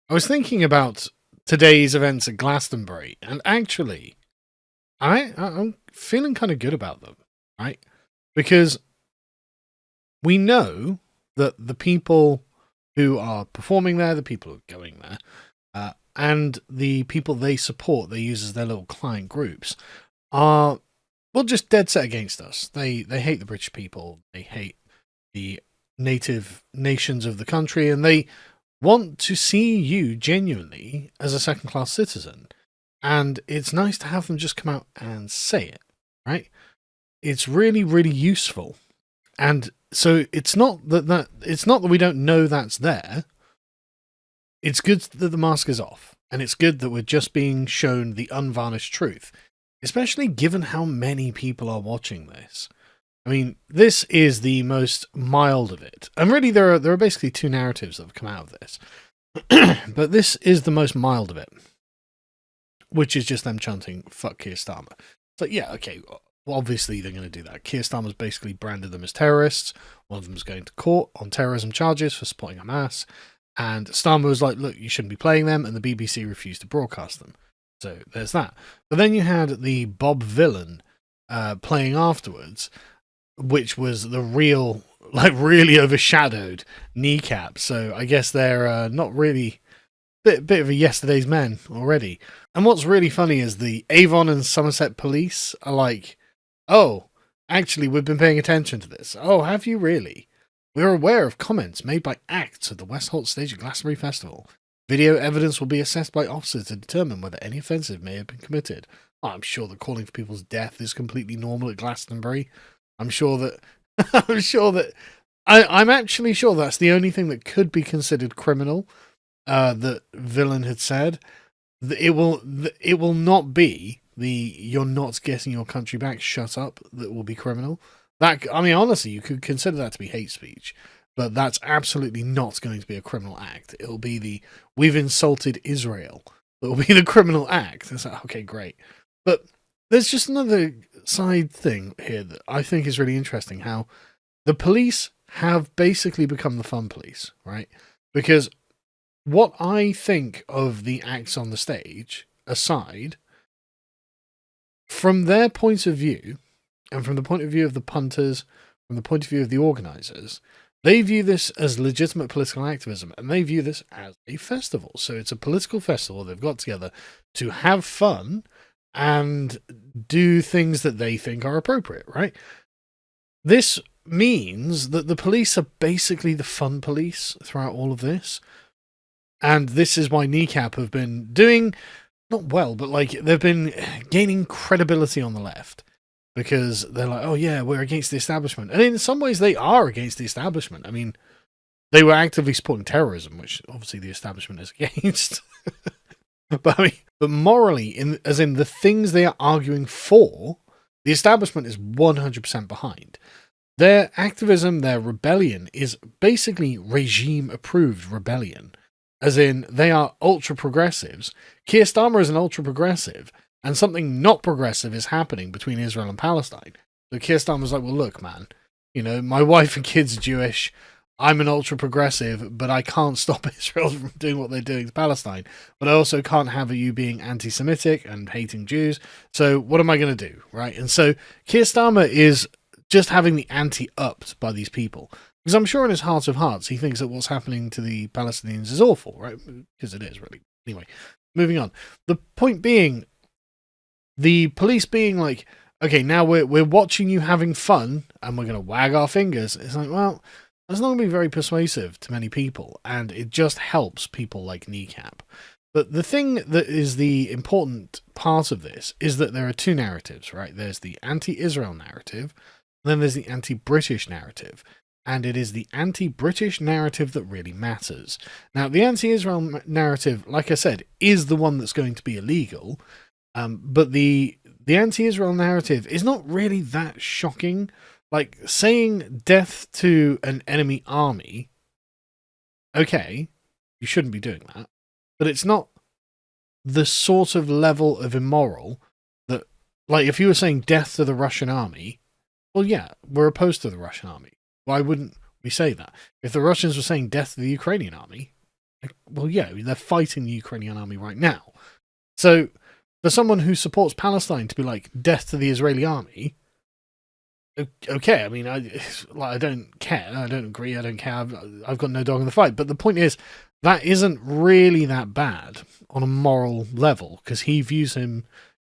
I was thinking about today's events at Glastonbury, and actually, I'm feeling kind of good about them, right? Because we know that the people who are performing there, the people who are going there, and the people they support, they use as their little client groups, are well just dead set against us. They hate the British people, they hate the native nations of the country, and they want to see you genuinely as a second class citizen. And it's nice to have them just come out and say it, right? It's really, really useful. And so it's not that we don't know that's there. It's good that the mask is off, and it's good that we're just being shown the unvarnished truth, especially given how many people are watching this. I mean, this is the most mild of it. And really, there are basically two narratives that have come out of this. But this is the most mild of it, which is just them chanting, fuck Keir Starmer. It's like, yeah, okay, well, obviously they're going to do that. Keir Starmer's basically branded them as terrorists. One of them's going to court on terrorism charges for supporting Hamas. And Starmer was like, look, you shouldn't be playing them. And the BBC refused to broadcast them. So there's that. But then you had the Bob Villain playing afterwards, which was the real, like, really overshadowed Kneecap. So I guess they're not really bit of a yesterday's men already. And what's really funny is the Avon and Somerset police are like, oh, actually, we've been paying attention to this. Oh, have you really? We're aware of comments made by acts at the West Holt stage at Glastonbury Festival. Video evidence will be assessed by officers to determine whether any offensive may have been committed. I'm sure that calling for people's death is completely normal at Glastonbury. I'm actually sure that's the only thing that could be considered criminal. That Villain had said. It will not be the "you're not getting your country back, shut up" that will be criminal. That, I mean, honestly, you could consider that to be hate speech, but that's absolutely not going to be a criminal act. It'll be the "we've insulted Israel" that will be the criminal act. It's like, okay, great. But there's just another side thing here that I think is really interesting, how the police have basically become the fun police, right? Because what I think of the acts on the stage, aside, from their point of view, and from the point of view of the punters, from the point of view of the organisers, they view this as legitimate political activism, and they view this as a festival. So it's a political festival. They've got together to have fun and do things that they think are appropriate, right? This means that the police are basically the fun police throughout all of this. And this is why Kneecap have been doing, not well, but like they've been gaining credibility on the left. Because they're like, oh yeah, we're against the establishment. And in some ways they are against the establishment. I mean, they were actively supporting terrorism, which obviously the establishment is against. But morally, as in the things they are arguing for, the establishment is 100% behind. Their activism, their rebellion is basically regime-approved rebellion. As in, they are ultra-progressives. Keir Starmer is an ultra-progressive, and something not progressive is happening between Israel and Palestine. So Keir Starmer's like, well, look, man, you know, my wife and kids are Jewish. I'm an ultra-progressive, but I can't stop Israel from doing what they're doing to Palestine. But I also can't have you being anti-Semitic and hating Jews. So what am I going to do, right? And so Keir Starmer is just having the ante upped by these people. Because I'm sure in his heart of hearts, he thinks that what's happening to the Palestinians is awful, right? Because it is, really. Anyway, moving on. The point being, the police being like, okay, now we're watching you having fun, and we're going to wag our fingers. It's like, well, that's not going to be very persuasive to many people, and it just helps people like Kneecap. But the thing that is the important part of this is that there are two narratives, right? There's the anti-Israel narrative, and then there's the anti-British narrative. And it is the anti-British narrative that really matters. Now, the anti-Israel narrative, like I said, is the one that's going to be illegal. But the anti-Israel narrative is not really that shocking. Like, saying death to an enemy army, okay, you shouldn't be doing that. But it's not the sort of level of immoral that, like, if you were saying death to the Russian army, well, yeah, we're opposed to the Russian army. Why wouldn't we say that? If the Russians were saying death to the Ukrainian army, Well, yeah, they're fighting the Ukrainian army right now. So for someone who supports Palestine to be like, death to the Israeli army, okay, I mean, I don't care. I don't agree. I don't care. I've got no dog in the fight. But the point is, that isn't really that bad on a moral level, because he views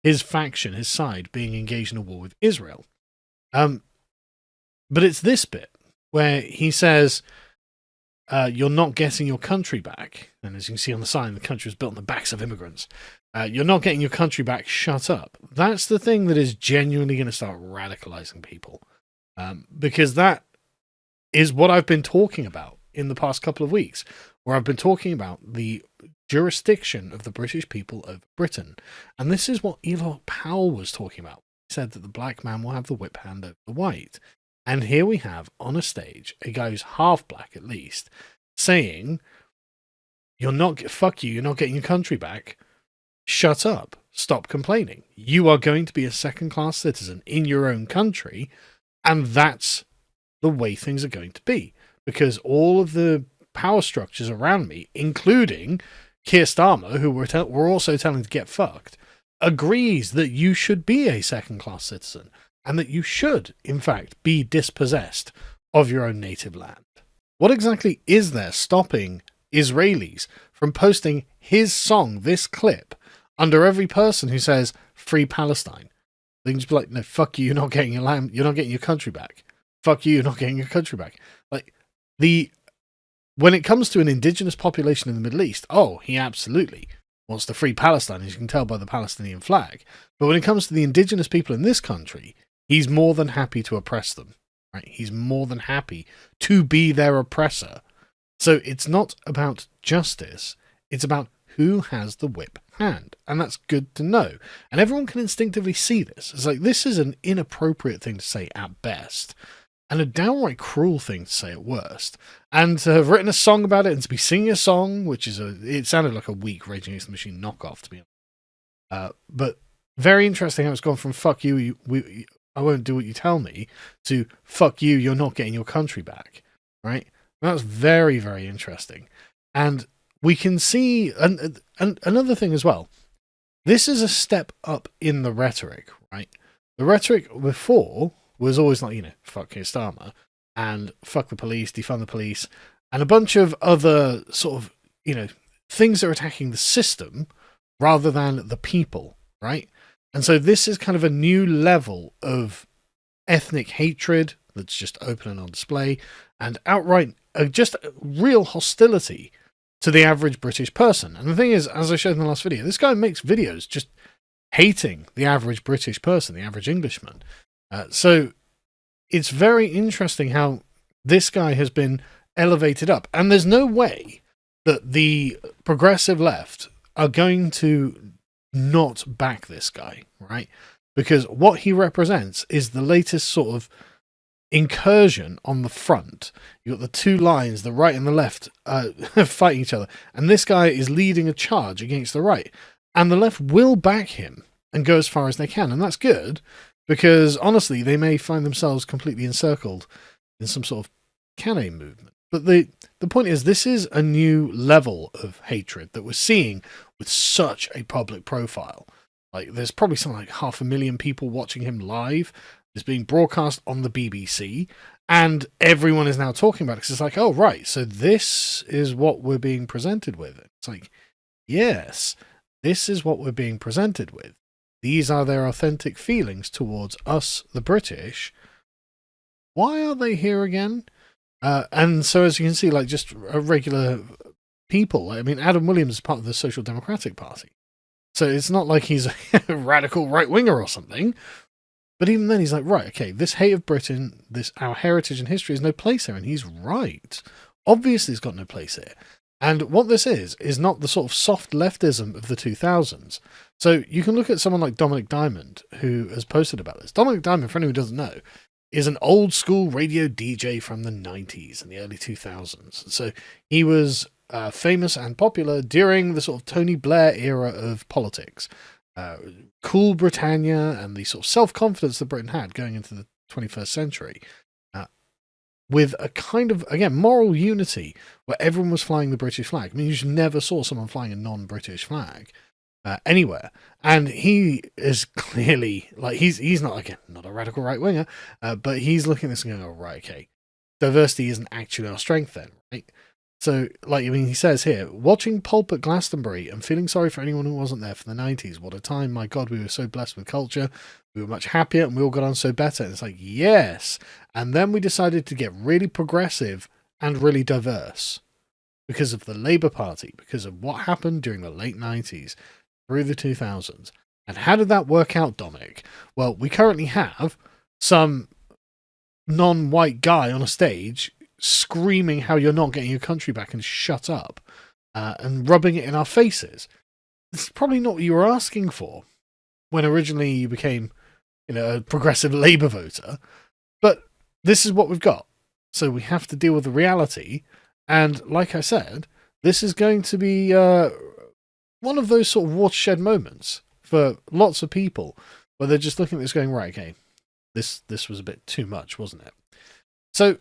his faction, his side, being engaged in a war with Israel. But it's this bit where he says, you're not getting your country back. And as you can see on the sign, the country was built on the backs of immigrants. You're not getting your country back, shut up. That's the thing that is genuinely going to start radicalizing people. Because that is what I've been talking about in the past couple of weeks, where I've been talking about the jurisdiction of the British people over Britain. And this is what Ely Powell was talking about. He said that the black man will have the whip hand over the white. And here we have on a stage a guy who's half black at least saying, fuck you, you're not getting your country back. Shut up. Stop complaining. You are going to be a second-class citizen in your own country, and that's the way things are going to be. Because all of the power structures around me, including Keir Starmer, who we're also telling to get fucked, agrees that you should be a second-class citizen, and that you should, in fact, be dispossessed of your own native land. What exactly is there stopping Israelis from posting his song, this clip, under every person who says free Palestine? They can just be like, no, fuck you, you're not getting your land, you're not getting your country back. Fuck you, you're not getting your country back. Like, when it comes to an indigenous population in the Middle East, oh, he absolutely wants to free Palestine, as you can tell by the Palestinian flag. But when it comes to the indigenous people in this country, he's more than happy to oppress them. Right? He's more than happy to be their oppressor. So it's not about justice, it's about who has the whip hand. And that's good to know. And everyone can instinctively see this. It's like, this is an inappropriate thing to say at best, and a downright cruel thing to say at worst. And to have written a song about it, and to be singing a song, which is it sounded like a weak Rage Against the Machine knockoff, to be honest. But very interesting how it's gone from fuck you, I won't do what you tell me, to fuck you, you're not getting your country back. Right? That's very, very interesting. And we can see another thing as well. This is a step up in the rhetoric, right? The rhetoric before was always like, fuck Keir Starmer, and fuck the police, defund the police, and a bunch of other sort of, things that are attacking the system rather than the people, right? And so this is kind of a new level of ethnic hatred that's just open and on display, and outright just real hostility to the average British person. And the thing is, as I showed in the last video, this guy makes videos just hating the average British person, the average Englishman. So it's very interesting how this guy has been elevated up. And there's no way that the progressive left are going to not back this guy, right? Because what he represents is the latest sort of incursion on the front. You've got the two lines, the right and the left, fighting each other. And this guy is leading a charge against the right. And the left will back him and go as far as they can. And that's good, because honestly, they may find themselves completely encircled in some sort of Calais movement. But the point is, this is a new level of hatred that we're seeing with such a public profile. Like, there's probably something like 500,000 people watching him live. It's being broadcast on the BBC, and everyone is now talking about it. 'Cause it's like, oh, right, so this is what we're being presented with. It's like, yes, this is what we're being presented with. These are their authentic feelings towards us, the British. Why are they here again? And so, as you can see, like, just regular people. I mean, Adam Williams is part of the Social Democratic Party. So it's not like he's a radical right-winger or something. But even then, he's like, right, okay, this hate of Britain, our heritage and history has no place here. And he's right. Obviously, it's got no place here. And what this is not the sort of soft leftism of the 2000s. So you can look at someone like Dominic Diamond, who has posted about this. Dominic Diamond, for anyone who doesn't know, is an old school radio DJ from the 90s and the early 2000s. So he was famous and popular during the sort of Tony Blair era of politics. Cool Britannia and the sort of self-confidence that Britain had going into the 21st century. with a kind of, again, moral unity where everyone was flying the British flag. I mean, you just never saw someone flying a non-British flag anywhere. And he is clearly, like, he's not, again, not a radical right-winger, but he's looking at this and going, oh, right, okay, diversity isn't actually our strength then, right? So, like, I mean, he says here, watching Pulp at Glastonbury and feeling sorry for anyone who wasn't there for the 90s. What a time. My God, we were so blessed with culture. We were much happier and we all got on so better. And it's like, yes. And then we decided to get really progressive and really diverse because of the Labour Party, because of what happened during the late 90s through the 2000s. And how did that work out, Dominic? Well, we currently have some non-white guy on a stage screaming how you're not getting your country back and shut up, and rubbing it in our faces. It's probably not what you were asking for when originally you became, a progressive Labour voter, but this is what we've got. So we have to deal with the reality. And like I said, this is going to be one of those sort of watershed moments for lots of people where they're just looking at this going, right, okay, this was a bit too much, wasn't it? So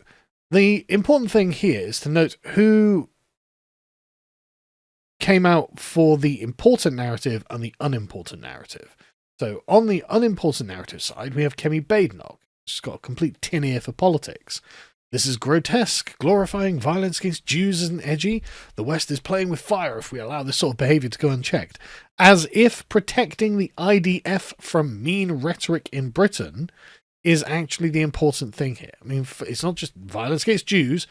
the important thing here is to note who came out for the important narrative and the unimportant narrative. So on the unimportant narrative side, we have Kemi Badenoch. She's got a complete tin ear for politics. This is grotesque. Glorifying violence against Jews isn't edgy. The West is playing with fire if we allow this sort of behaviour to go unchecked. As if protecting the IDF from mean rhetoric in Britain is actually the important thing here. I mean, it's not just violence against Jews,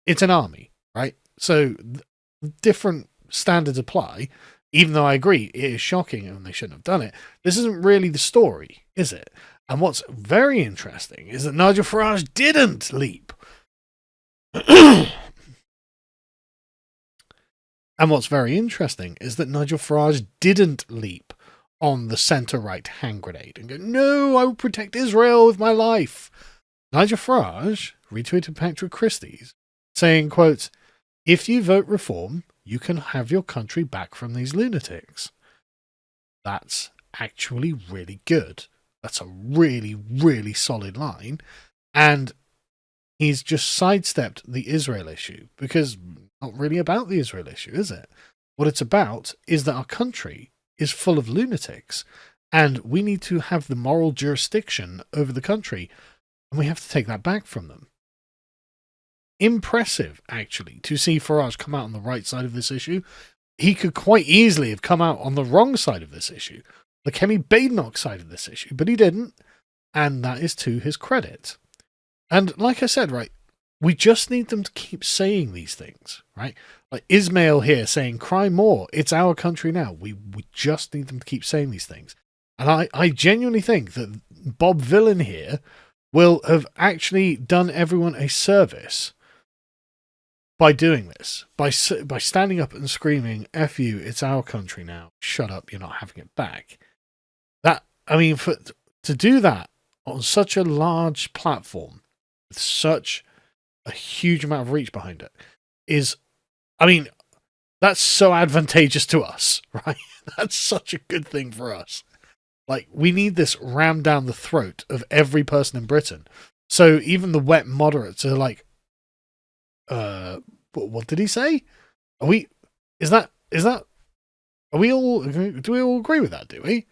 it's an army, right? So different standards apply, even though I agree it is shocking and they shouldn't have done it. This isn't really the story, is it? And what's very interesting is that Nigel Farage didn't leap. And what's very interesting is that Nigel Farage didn't leap on the centre-right hand grenade and go, no, I will protect Israel with my life. Nigel Farage retweeted Patrick Christie's saying, quote, if you vote reform, you can have your country back from these lunatics. That's actually really good. That's a really, really solid line. And he's just sidestepped the Israel issue because not really about the Israel issue, is it? What it's about is that our country is full of lunatics and we need to have the moral jurisdiction over the country and we have to take that back from them. Impressive, actually, to see Farage come out on the right side of this issue. He could quite easily have come out on the wrong side of this issue, the Kemi Badenoch side of this issue, but he didn't, and that is to his credit. And like I said, right, we just need them to keep saying these things, right? Like Ismail here saying, cry more, it's our country now. We just need them to keep saying these things. And I genuinely think that Bob Villain here will have actually done everyone a service by doing this, by standing up and screaming, F you, it's our country now, shut up, you're not having it back. I mean, to do that on such a large platform, with such a huge amount of reach behind it, is, I mean, that's so advantageous to us, right? That's such a good thing for us. Like, we need this rammed down the throat of every person in Britain. So even the wet moderates are like, what did he say? Do we all agree with that, do we?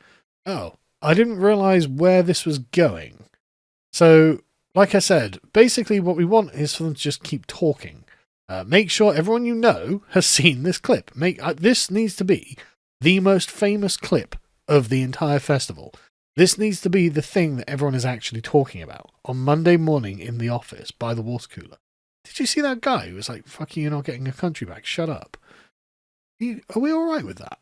Oh, I didn't realize where this was going. So, like I said, basically what we want is for them to just keep talking. Make sure everyone you know has seen this clip. This needs to be the most famous clip of the entire festival. This needs to be the thing that everyone is actually talking about on Monday morning in the office by the water cooler. Did you see that guy who was like, fuck you, you're not getting a country back, shut up? Are we alright with that?